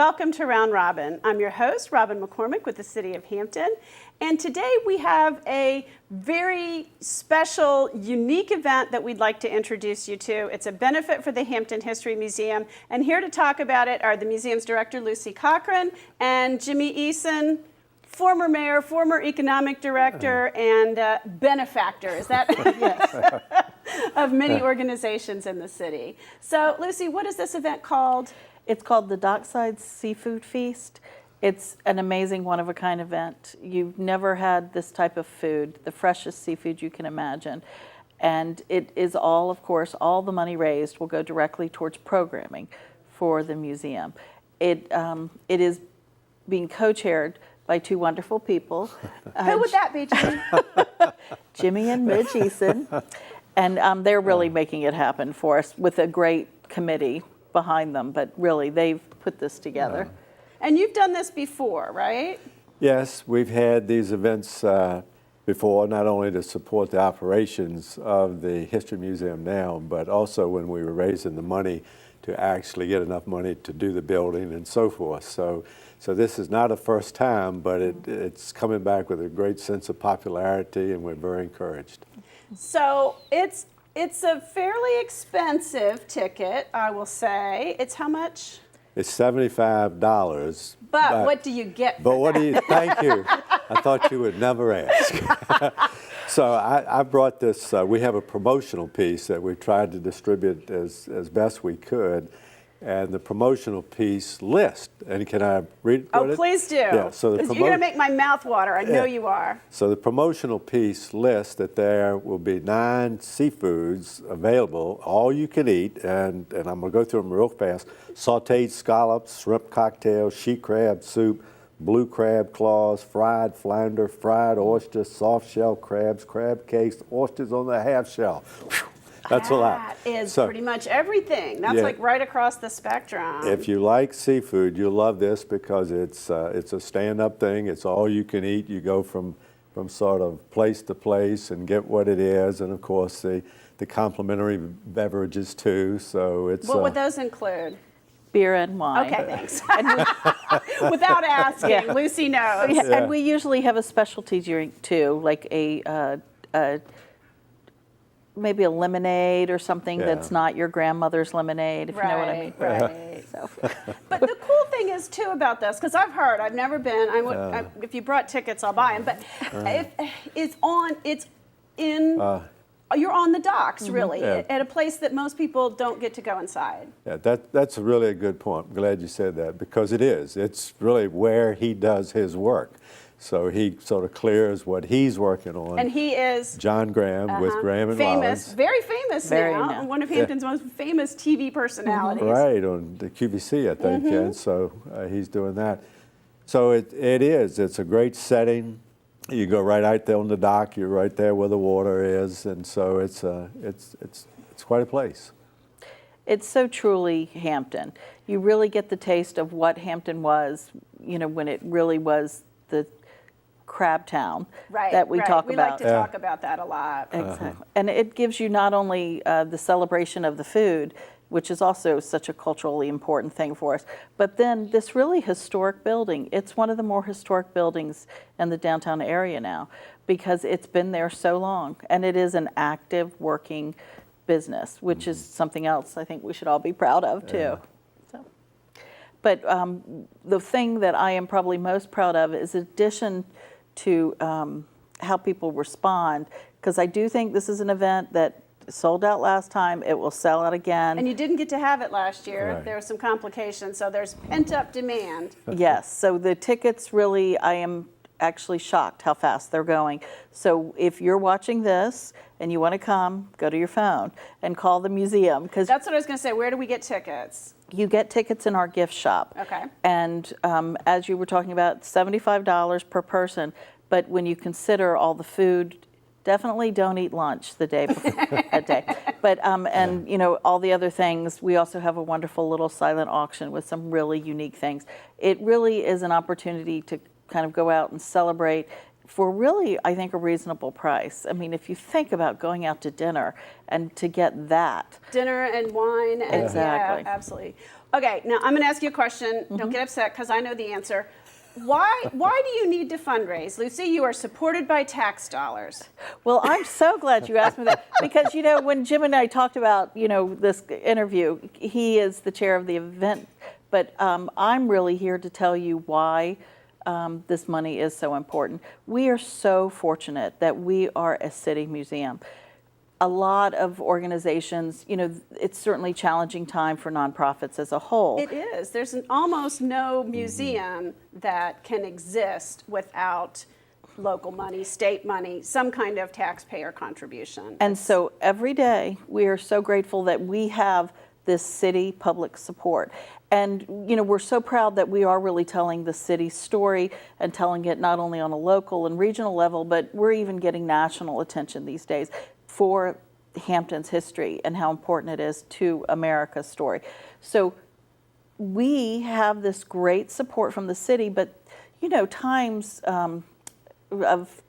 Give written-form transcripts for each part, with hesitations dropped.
welcome to Round Robin. I'm your host, Robin McCormick with the City of Hampton. And today we have a very special, unique event that we'd like to introduce you to. It's a benefit for the Hampton History Museum. And here to talk about it are the museum's Director Luci Cochran and Jimmy Eason, former mayor, former economic director, and benefactor. Is that? Yes. Of many organizations in the city. So, Luci, what is this event called? It's called the Dockside Seafood Feast. It's an amazing, one-of-a-kind event. You've never had this type of food, the freshest seafood you can imagine. And it is all, of course, all the money raised will go directly towards programming for the museum. It is being co-chaired by two wonderful people. Who would that be, Jimmy? Jimmy and Midge Eason. And they're really making it happen for us with a great committee behind them. But really, they've put this together. And you've done this before, right? Yes, we've had these events before, not only to support the operations of the History Museum now, but also when we were raising the money to actually get enough money to do the building and so forth. So this is not a first time, but it's coming back with a great sense of popularity, and we're very encouraged. So it's a fairly expensive ticket, I will say. It's how much? It's $75. But what do you get for what that? do you, thank you. I thought you would never ask. So I brought this, we have a promotional piece that we tried to distribute as best we could. And the promotional piece list, and can I read Oh, please do. Yeah, so you're going to make my mouth water. I know you are. So the promotional piece lists that there will be 9 seafoods available, all you can eat, and I'm going to go through them real fast. Sautéed scallops, shrimp cocktail, she crab soup, blue crab claws, fried flounder, fried oysters, soft shell crabs, crab cakes, oysters on the half shell. Whew. That's a lot. That is pretty much everything. That's like right across the spectrum. If you like seafood, you'll love this because it's a stand-up thing. It's all you can eat. You go from sort of place to place and get what it is, and of course the complimentary beverages too. So it's. What would those include? Beer and wine. Okay, thanks. Without asking, Luci knows. Yeah. And we usually have a specialty drink too, like maybe a lemonade or something that's not your grandmother's lemonade, if you know what I mean. Right. So. But the cool thing is too about this, because I've never been. If you brought tickets, I'll buy them. But you're on the docks, really, at a place that most people don't get to go inside. Yeah, that's really a good point. I'm glad you said that, because it is. It's really where he does his work. So he sort of clears what he's working on. And he is John Graham with Graham and Rollins. Very famous now. One of Hampton's most famous TV personalities. Right, on the QVC, I think, and so he's doing that. So it is. It's a great setting. You go right out there on the dock. You're right there where the water is, and so it's quite a place. It's so truly Hampton. You really get the taste of what Hampton was, when it really was the crab town that we talk about. We like to talk about that a lot. Exactly. And it gives you not only the celebration of the food, which is also such a culturally important thing for us, but then this really historic building. It's one of the more historic buildings in the downtown area now, because it's been there so long, and it is an active, working business, which is something else I think we should all be proud of too. But the thing that I am probably most proud of is, in addition to how people respond, because I do think this is an event that sold out last time. It will sell out again. And you didn't get to have it last year. Right. There were some complications, so there's pent-up demand. Yes, so the tickets really, I am actually shocked how fast they're going. So if you're watching this and you want to come, go to your phone and call the museum. Because that's what I was going to say. Where do we get tickets? You get tickets in our gift shop. Okay. And as you were talking about, $75 per person. But when you consider all the food, definitely don't eat lunch the day before that day. But and all the other things. We also have a wonderful little silent auction with some really unique things. It really is an opportunity to kind of go out and celebrate for really, I think, a reasonable price. I mean, if you think about going out to dinner and to get that. Dinner and wine. And Exactly. Yeah, absolutely. Okay, now I'm going to ask you a question. Don't get upset because I know the answer. Why do you need to fundraise? Luci, you are supported by tax dollars. Well, I'm so glad you asked me that because, you know, when Jim and I talked about, you know, this interview, he is the chair of the event, but I'm really here to tell you why this money is so important. We are so fortunate that we are a city museum. A lot of organizations, you know, it's certainly a challenging time for nonprofits as a whole. It is. There's almost no museum that can exist without local money, state money, some kind of taxpayer contribution. And so every day we are so grateful that we have this city public support. And, you know, we're so proud that we are really telling the city's story and telling it not only on a local and regional level, but we're even getting national attention these days for Hampton's history and how important it is to America's story. So we have this great support from the city, but, you know, times of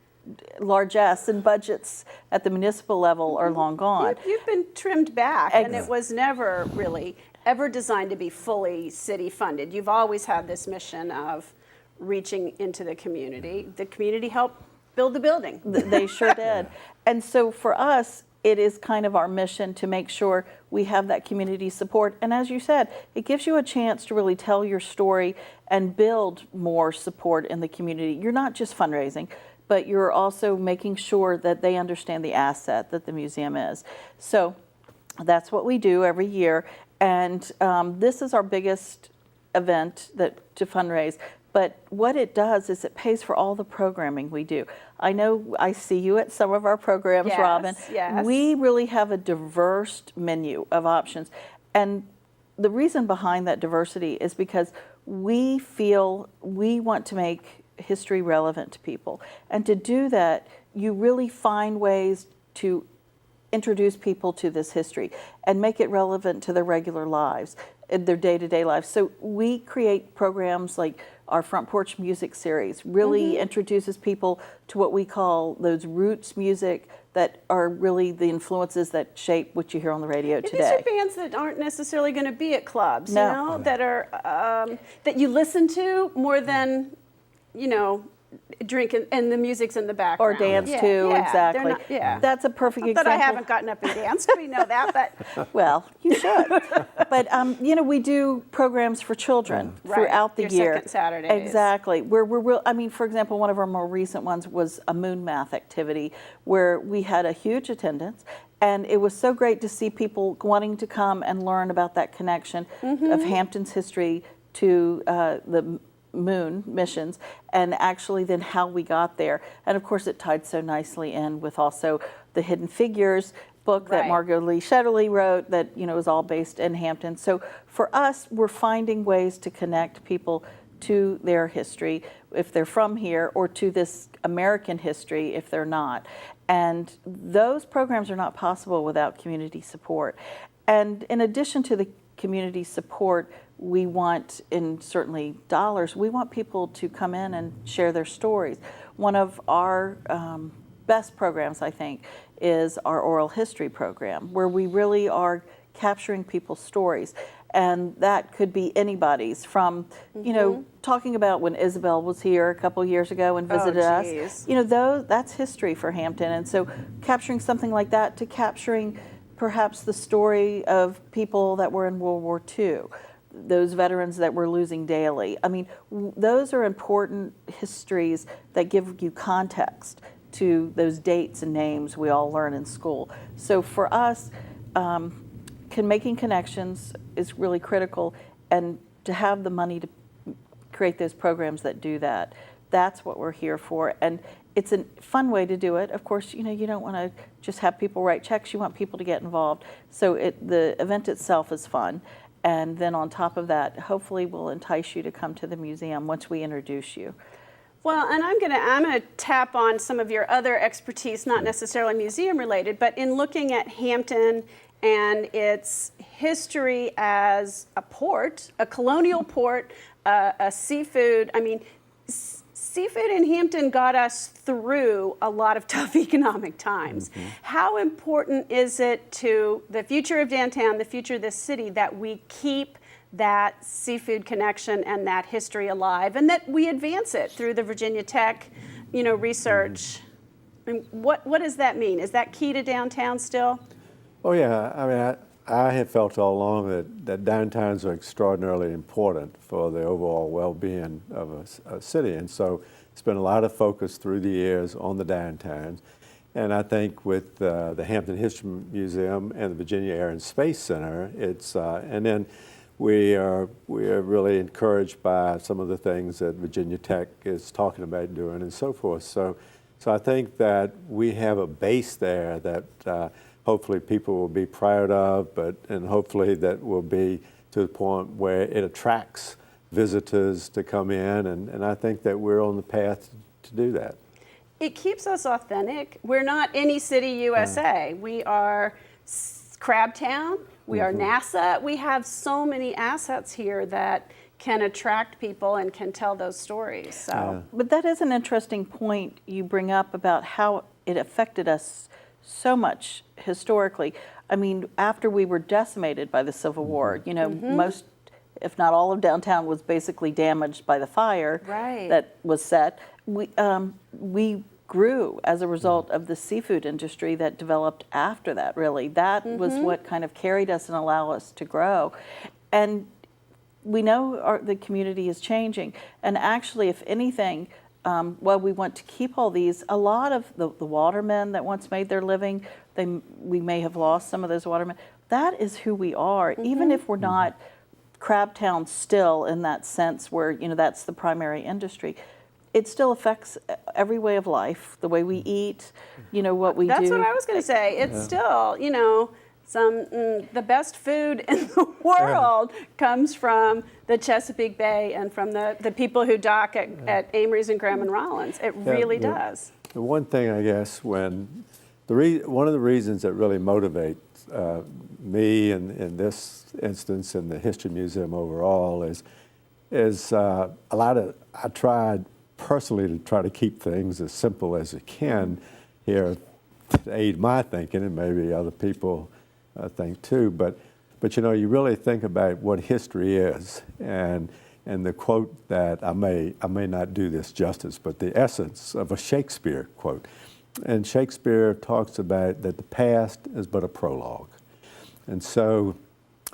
largesse and budgets at the municipal level are long gone. You've been trimmed back, and it was never really ever designed to be fully city funded. You've always had this mission of reaching into the community. The community helped build the building. They sure did. And so for us, it is kind of our mission to make sure we have that community support. And as you said, it gives you a chance to really tell your story and build more support in the community. You're not just fundraising, but you're also making sure that they understand the asset that the museum is. So that's what we do every year. And this is our biggest event to fundraise. But what it does is it pays for all the programming we do. I know I see you at some of our programs, Yes, Robin. yes. We really have a diverse menu of options. And the reason behind that diversity is because we feel we want to make history relevant to people. And to do that, you really find ways to introduce people to this history and make it relevant to their regular lives, their day-to-day lives. So we create programs like our Front Porch Music series, really introduces people to what we call those roots music that are really the influences that shape what you hear on the radio today. These are bands that aren't necessarily going to be at clubs, No. you know, that are that you listen to more than, you know, drink and the music's in the Or background. dance Yeah, to, yeah, they're exactly. not- yeah. That's a perfect Not example. that I haven't gotten up and danced, we know that, but Well, you should. But, you know, we do programs for children throughout the Your year. second Saturdays. Exactly. We're real, I mean, for example, one of our more recent ones was a moon math activity where we had a huge attendance. And it was so great to see people wanting to come and learn about that connection of Hampton's history to the moon missions and actually then how we got there. And of course it tied so nicely in with also the Hidden Figures book that Right. Margot Lee Shetterly wrote that, you know, is all based in Hampton. So for us, we're finding ways to connect people to their history if they're from here or to this American history if they're not. And those programs are not possible without community support. And in addition to the community support, we want, in certainly dollars, we want people to come in and share their stories. One of our best programs, I think, is our oral history program, where we really are capturing people's stories. And that could be anybody's from, you know, talking about when Isabel was here a couple years ago and visited us. geez. You know, that's history for Hampton. And so capturing something like that to capturing perhaps the story of people that were in World War II, those veterans that we're losing daily. I mean, those are important histories that give you context to those dates and names we all learn in school. So for us, making connections is really critical, and to have the money to create those programs that do that, that's what we're here for. And it's a fun way to do it. Of course, you know, you don't want to just have people write checks, you want people to get involved. So the event itself is fun. And then on top of that, hopefully we'll entice you to come to the museum once we introduce you. Well, and I'm gonna tap on some of your other expertise, not necessarily museum related, but in looking at Hampton and its history as a port, a colonial port, a seafood. I mean, seafood in Hampton got us through a lot of tough economic times. How important is it to the future of downtown, the future of this city, that we keep that seafood connection and that history alive, and that we advance it through the Virginia Tech, research? I mean, what does that mean? Is that key to downtown still? Oh yeah, I mean, I have felt all along that downtowns are extraordinarily important for the overall well-being of a city, and so it's been a lot of focus through the years on the downtowns. And I think with the Hampton History Museum and the Virginia Air and Space Center, and then we are really encouraged by some of the things that Virginia Tech is talking about doing and so forth. So I think that we have a base there that hopefully people will be proud of, and hopefully that will be to the point where it attracts visitors to come in, and I think that we're on the path to do that. It keeps us authentic. We're not any city USA. We are Crabtown. We are NASA. We have so many assets here that can attract people and can tell those stories. So, But that is an interesting point you bring up about how it affected us so much historically. I mean, after we were decimated by the Civil War, most, if not all of downtown was basically damaged by the fire that was set. We grew as a result of the seafood industry that developed after that, really. That was what kind of carried us and allowed us to grow. And we know the community is changing. And actually, if anything, while we want to keep all these, a lot of the watermen that once made their living, we may have lost some of those watermen. That is who we are, even if we're not Crabtown still in that sense where, that's the primary industry. It still affects every way of life, the way we eat, what we do. That's what I was going to say. It's still, the best food in the world comes from the Chesapeake Bay and from the people who dock at Amory's and Graham Rollins. It really does. The one thing, I guess, one of the reasons that really motivates me in this instance in the History Museum overall is I tried personally to try to keep things as simple as it can here to aid my thinking, and maybe other people think too. But you really think about what history is, and the quote that I may not do this justice, but the essence of a Shakespeare quote. And Shakespeare talks about that the past is but a prologue. And so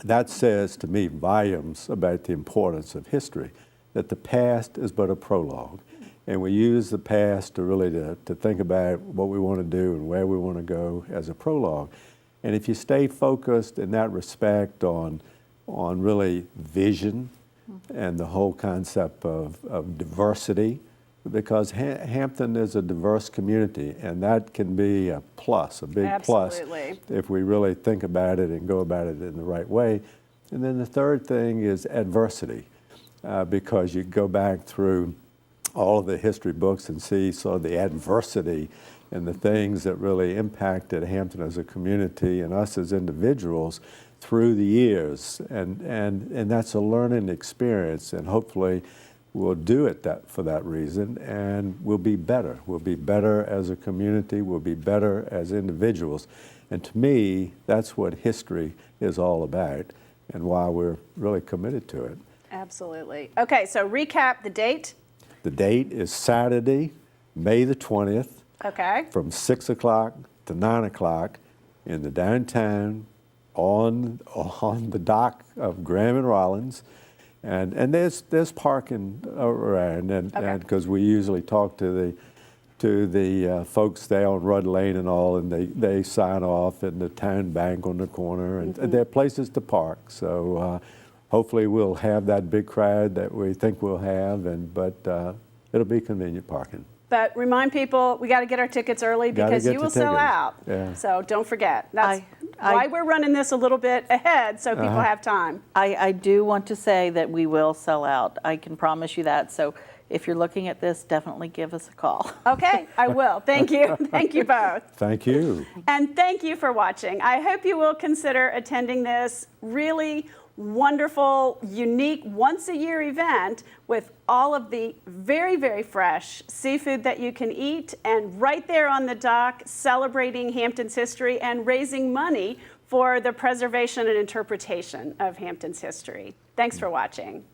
that says to me volumes about the importance of history, that the past is but a prologue. And we use the past to really to think about what we want to do and where we want to go as a prologue. And if you stay focused in that respect on really vision and the whole concept of diversity, because Hampton is a diverse community, and that can be a plus, a big plus, if we really think about it and go about it in the right way. And then the third thing is adversity, because you go back through all of the history books and see sort of the adversity and the things that really impacted Hampton as a community and us as individuals through the years. And that's a learning experience, and hopefully we'll do it for that reason, and we'll be better. We'll be better as a community. We'll be better as individuals. And to me, that's what history is all about and why we're really committed to it. Absolutely. Okay, so recap the date. The date is Saturday, May the 20th. Okay. From 6 o'clock to 9 o'clock in the downtown on the dock of Graham and Rollins. And there's parking around, and because we usually talk to the folks there on Rudd Lane and all, and they sign off in the town bank on the corner, and there are places to park. So hopefully we'll have that big crowd that we think we'll have, but it'll be convenient parking. But remind people, we got to get our tickets early because you will sell out. Yeah. So don't forget. That's why we're running this a little bit ahead, so people have time. I do want to say that we will sell out. I can promise you that. So if you're looking at this, definitely give us a call. Okay, I will. Thank you. Thank you both. Thank you. And thank you for watching. I hope you will consider attending this really wonderful, unique, once-a-year event with all of the very, very fresh seafood that you can eat, and right there on the dock, celebrating Hampton's history and raising money for the preservation and interpretation of Hampton's history. Thanks for watching.